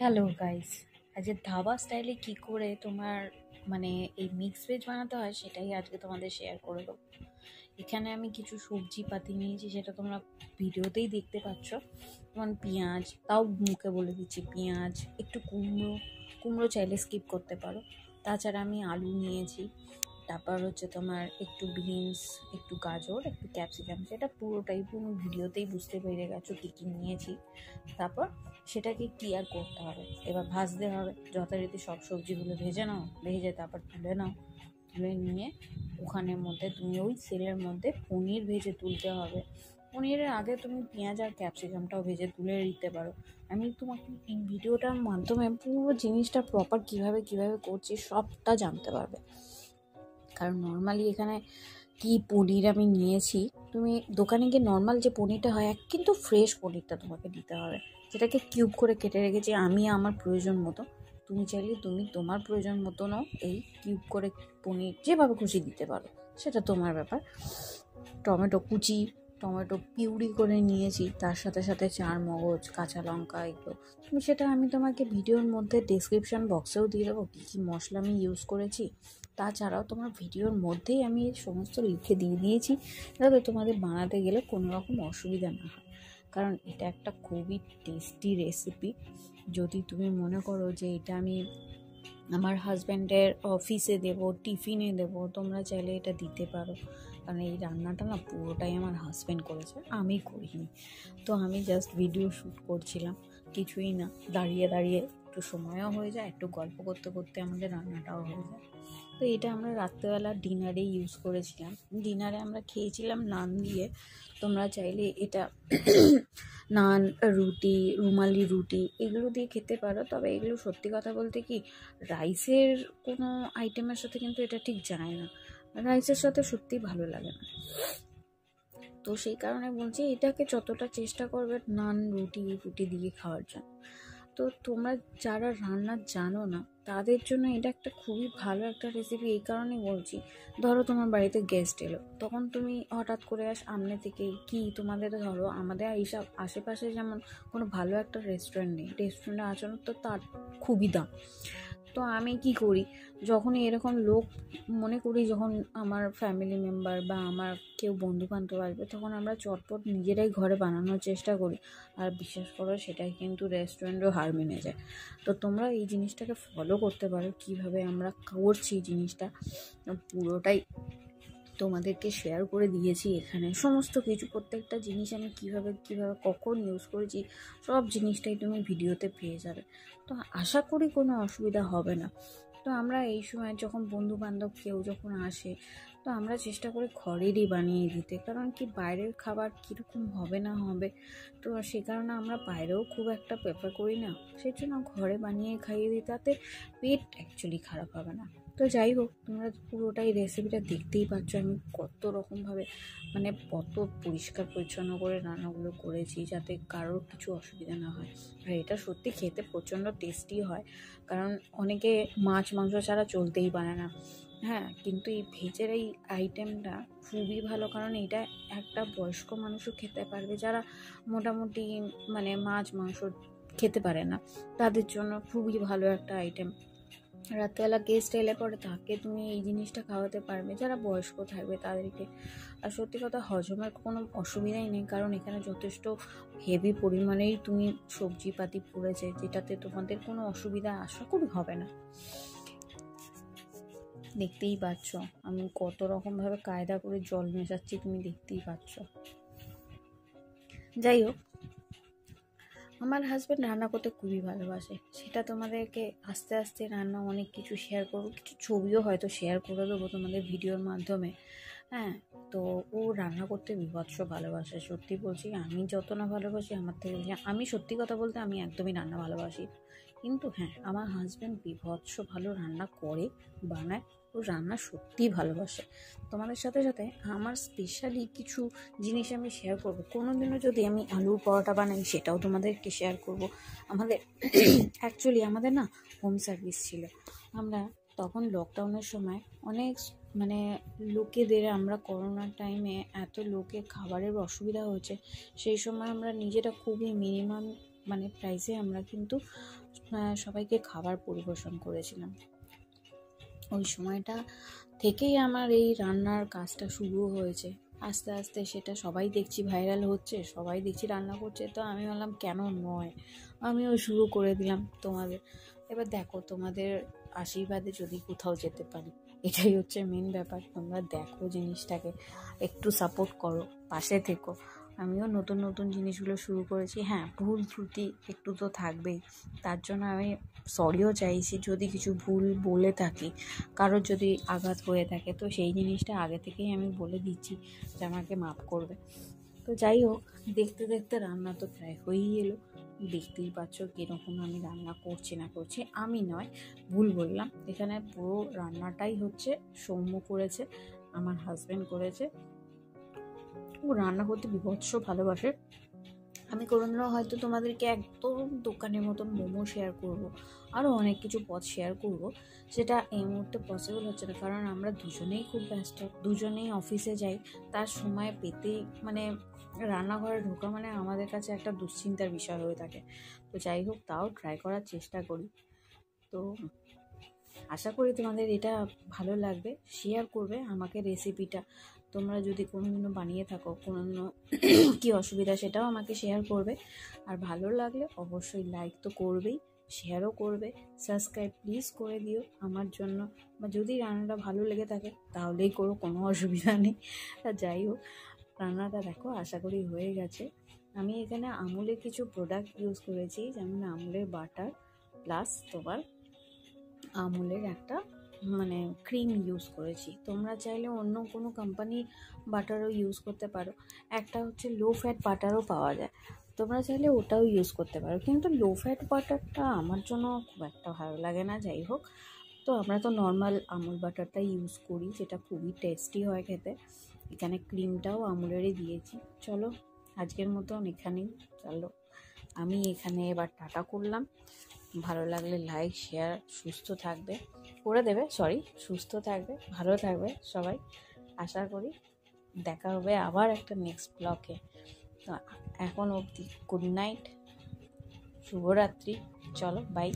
Hello guys, আজকে ধাবা স্টাইলে কি করে তোমার মানে এই মিক্স ভেজ বানাতে হয় সেটাই আজকে তোমাদের শেয়ার করে দেবো। এখানে আমি কিছু সবজি পাতি নিয়েছি, সেটা তোমরা ভিডিওতেই দেখতে পাচ্ছ। যেমন পেঁয়াজ, তাও মুখে বলে দিচ্ছি, পেঁয়াজ, একটু কুমড়ো, কুমড়ো চাইলে স্কিপ করতে পারো। তাছাড়া আমি আলু নিয়েছি, তারপর হচ্ছে তোমার একটু বিনস, একটু গাজর, একটু ক্যাপসিকাম, সেটা পুরোটাই পুরো ভিডিওতেই বুঝতে পেরে গেছো কী কী নিয়েছি। তারপর সেটাকে কি আর করতে হবে, এবার ভাজতে হবে। যথারীতি সব সবজিগুলো ভেজে নাও, ভেজে তারপর তুলে নাও। তুলে নিয়ে ওখানের মধ্যে তুমি ওই তেলের মধ্যে পনির ভেজে তুলতে হবে। পনিরের আগে তুমি পেঁয়াজ আর ক্যাপসিকামটাও ভেজে তুলে দিতে পারো। আমি তোমাকে এই ভিডিওটার মাধ্যমে পুরো জিনিসটা প্রপার কিভাবে কিভাবে করছি সবটা জানতে পারবে। কারণ নর্মালি এখানে কি পনির আমি নিয়েছি, তুমি দোকানে গিয়ে নর্মাল যে পনিরটা হয় কিন্তু ফ্রেশ পনিরটা তোমাকে দিতে হবে, যেটাকে কিউব করে কেটে রেখেছি আমি আমার প্রয়োজন মতো। তুমি চাইলে তুমি তোমার প্রয়োজন মতনও এই কিউব করে পনির যেভাবে খুশি দিতে পারো, সেটা তোমার ব্যাপার। টমেটো কুচি, টমেটো পিউরি করে নিয়েছি, তার সাথে সাথে চার মগজ, কাঁচা লঙ্কা, এগুলো তুমি সেটা আমি তোমাকে ভিডিওর মধ্যে ডেসক্রিপশন বক্সেও দিয়ে দেবো কী কী মশলা আমি ইউজ করেছি। তাছাড়াও তোমার ভিডিওর মধ্যেই আমি এই সমস্ত লিখে দিয়ে দিয়েছি, যাতে তোমাদের বানাতে গেলে কোনো রকম অসুবিধা না হয়। কারণ এটা একটা খুবই টেস্টি রেসিপি। যদি তুমি মনে করো যে এটা আমি আমার হাজব্যান্ডের অফিসে দেব, টিফিনে দেব, তোমরা চাইলে এটা দিতে পারো। কারণ এই রান্নাটা না পুরোটাই আমার হাজব্যান্ড করেছে, আমি করিনি। তো আমি জাস্ট ভিডিও শ্যুট করছিলাম, কিছুই না। দাঁড়িয়ে দাঁড়িয়ে একটু সময়ও হয়ে যায়, একটু গল্প করতে করতে আমাদের রান্নাটাও হয়ে যায়। তো এটা আমরা রাত্রেবেলা ডিনারে ইউজ করেছিলাম। ডিনারে আমরা খেয়েছিলাম নান দিয়ে। তোমরা চাইলে এটা নান, রুটি, রুমালি রুটি, এগুলো দিয়ে খেতে পারো। তবে এগুলো সত্যি কথা বলতে কি, রাইসের কোনো আইটেমের সাথে কিন্তু এটা ঠিক যায় না, রাইসের সাথে সত্যিই ভালো লাগে না। তো সেই কারণে বলছি, এটাকে যতটা চেষ্টা করবে নান, রুটি রুটি দিয়ে খাওয়ার জন্য। তো তোমরা যারা রান্না জানো না তাদের জন্য এটা একটা খুবই ভালো একটা রেসিপি। এই কারণেই বলছি, ধরো তোমার বাড়িতে গেস্ট এলো, তখন তুমি হঠাৎ করে সামনে থেকে কি তোমাদের, ধরো আমাদের এইসব আশেপাশে যেমন কোনো ভালো একটা রেস্টুরেন্ট নেই, রেস্টুরেন্টের আচরণ তো তার খুবই দাম। তো আমি কি করি, যখনই এরকম লোক মনে করি, যখন আমার ফ্যামিলি মেম্বার বা আমার কেউ বন্ধুবান্ধব আসবে, তখন আমরা চটপট নিজেরাই ঘরে বানানোর চেষ্টা করি। আর বিশ্বাস করো, সেটাই কিন্তু রেস্টুরেন্টও হার মেনে যায়। তো তোমরা এই জিনিসটাকে ফলো করতে পারো, কিভাবে আমরা করছি জিনিসটা পুরোটাই তোমাদেরকে শেয়ার করে দিয়েছি। এখানে সমস্ত কিছু, প্রত্যেকটা জিনিস আমি কিভাবে কিভাবে কখন ইউজ করেছি সব জিনিসটাই তুমি ভিডিওতে পেয়ে যাবে। তো আশা করি কোনো অসুবিধা হবে না। তো আমরা এই সময় যখন বন্ধু বান্ধব কেউ যখন আসে, তো আমরা চেষ্টা করি ঘরেরই বানিয়ে দিতে। কারণ কি, বাইরের খাবার কীরকম হবে না হবে, তো সে কারণে আমরা বাইরেও খুব একটা প্রেফার করি না। সেই জন্য ঘরে বানিয়ে খাইয়ে দিই, তাতে পেট অ্যাকচুয়ালি খারাপ হবে না। তো যাই হোক, তোমরা পুরোটাই রেসিপিটা দেখতেই পাচ্ছ আমি কত রকমভাবে, মানে কত পরিষ্কার পরিচ্ছন্ন করে রান্নাগুলো করেছি, যাতে কারোর কিছু অসুবিধা না হয়। আর এটা সত্যি খেতে প্রচণ্ড টেস্টি হয়। কারণ অনেকে মাছ মাংস ছাড়া চলতেই পারে না, হ্যাঁ, কিন্তু এই ভেজের এই আইটেমটা খুবই ভালো। কারণ এটা একটা বয়স্ক মানুষও খেতে পারবে, যারা মোটামুটি মানে মাছ মাংস খেতে পারে না, তাদের জন্য খুবই ভালো একটা আইটেম। রাত্রেবেলা গেস্ট এলে পরে তাকে তুমি এই জিনিসটা খাওয়াতে পারবে, যারা বয়স্ক থাকবে তাদেরকে। আর সত্যি কথা, হজমের কোনো অসুবিধাই নেই, কারণ এখানে যথেষ্ট হেভি পরিমাণেই তুমি সবজিপাতি পড়েছে, যেটাতে তোমাদের কোনো অসুবিধা আশা করি হবে না। দেখতেই পাচ্ছ আমি কত রকমভাবে কায়দা করে জল মেশাচ্ছি, তুমি দেখতেই পাচ্ছ। যাই হোক, আমার হাজব্যান্ড রান্না করতে খুবই ভালোবাসে, সেটা তোমাদেরকে আস্তে আস্তে রান্না অনেক কিছু শেয়ার করবো, কিছু ছবিও হয়তো শেয়ার করে দেবো তোমাদের ভিডিওর মাধ্যমে। হ্যাঁ, তো ও রান্না করতে বিভৎস ভালোবাসে। সত্যি বলছি, আমি যত না ভালোবাসি, আমার থেকে বেশি, আমি সত্যি কথা বলতে আমি একদমই রান্না ভালোবাসি। কিন্তু হ্যাঁ, আমার হাজব্যান্ড বিভৎস ভালো রান্না করে, বানায়। ও রান্না সত্যিই ভালোবাসে। তোমাদের সাথে সাথে আমার স্পেশালি কিছু জিনিস আমি শেয়ার করব। কোনোদিনও যদি আমি আলুর পরোটা বানাই, সেটাও তোমাদেরকে শেয়ার করব। আমাদের অ্যাকচুয়ালি আমাদের না হোম সার্ভিস ছিল। আমরা তখন লকডাউনের সময় অনেক মানে লোকেদের, আমরা করোনার টাইমে এত লোকে খাবারের অসুবিধা হয়েছে, সেই সময় আমরা নিজেরা খুবই মিনিমাম মানে প্রাইসে আমরা কিন্তু সবাইকে খাবার পরিবেশন করেছিলাম। ওই সময়টা থেকেই আমার এই রান্নার কাজটা শুরু হয়েছে। আস্তে আস্তে সেটা সবাই দেখছি ভাইরাল হচ্ছে, সবাই দেখছি রান্না করছে, তো আমি বললাম কেন নয়, আমিও শুরু করে দিলাম তোমাদের। এবার দেখো, তোমাদের আশীর্বাদে যদি কোথাও যেতে পারি, এটাই হচ্ছে মেন ব্যাপার। তোমরা দেখো জিনিসটাকে, একটু সাপোর্ট করো, পাশে থেকো। আমিও নতুন নতুন জিনিসগুলো শুরু করেছি। হ্যাঁ, ভুল ত্রুটি একটু তো থাকবেই, তার জন্য আমি সরিও চাইছি যদি কিছু ভুল বলে থাকি, কারোর যদি আঘাত হয়ে থাকে, তো সেই জিনিসটা আগে থেকেই আমি বলে দিচ্ছি যে আমাকে মাফ করবে। তো যাই হোক, দেখতে দেখতে রান্না তো প্রায় হয়েই এলো। দেখতেই পাচ্ছ কীরকম আমি রান্না করছি না করছি। আমি নয়, ভুল বললাম, এখানে পুরো রান্নাটাই হচ্ছে সৌম্য করেছে, আমার হাজব্যান্ড করেছে। ও রান্না করতে বিভৎস ভালোবাসে। আমি কোনোদিনও হয়তো তোমাদেরকে একদম দোকানের মতন মোমো শেয়ার করব, আরও অনেক কিছু পদ শেয়ার করব, সেটা এই মুহূর্তে পসিবল হচ্ছে না, কারণ আমরা দুজনেই খুব ব্যস্ত, দুজনেই অফিসে যাই। তার সময় পেতেই মানে রান্নাঘরে ঢোকা মানে আমাদের কাছে একটা দুশ্চিন্তার বিষয় হয়ে থাকে। তো যাই হোক, তাও ট্রাই করার চেষ্টা করি। তো আশা করি তোমাদের এটা ভালো লাগবে, শেয়ার করবে আমাকে রেসিপিটা। তোমরা যদি কোনোদিনও বানিয়ে থাকো, কোনোদিনও কী অসুবিধা সেটাও আমাকে শেয়ার করবে। আর ভালো লাগলে অবশ্যই লাইক তো করবেই, শেয়ারও করবে, সাবস্ক্রাইব প্লিজ করে দিও আমার জন্য। বা যদি রান্নাটা ভালো লেগে থাকে তাহলেই করো, কোনো অসুবিধা নেই। আর যাই হোক, রান্নাটা দেখো আশা করি হয়ে গেছে। আমি এখানে আমুলের কিছু প্রোডাক্ট ইউজ করেছি, যেমন আমুলের বাটার প্লাস তোমার আমুলের একটা মানে ক্রিম ইউজ করেছি। তোমরা চাইলে অন্য কোনো কোম্পানির বাটারও ইউজ করতে পারো। একটা হচ্ছে লো ফ্যাট বাটারও পাওয়া যায়, তোমরা চাইলে ওটাও ইউজ করতে পারো, কিন্তু লো ফ্যাট বাটারটা আমার জন্য খুব একটা ভালো লাগে না। যাই হোক, তো আমরা তো নর্মাল আমুল বাটারটাই ইউজ করি, যেটা খুবই টেস্টি হয় খেতে। এখানে ক্রিমটাও আমুলেরই দিয়েছি। চলো, আজকের মতন এখানেই, চলো আমি এখানে এবার টাটা করলাম। ভালো লাগলে লাইক শেয়ার, সুস্থ থাকবে করে দেবে, সুস্থ থাকবে, ভালো থাকবে সবাই। আশা করি দেখা হবে আবার একটা নেক্সট ব্লগে। তো এখন অবধি গুড নাইট, শুভরাত্রি, চলো বাই।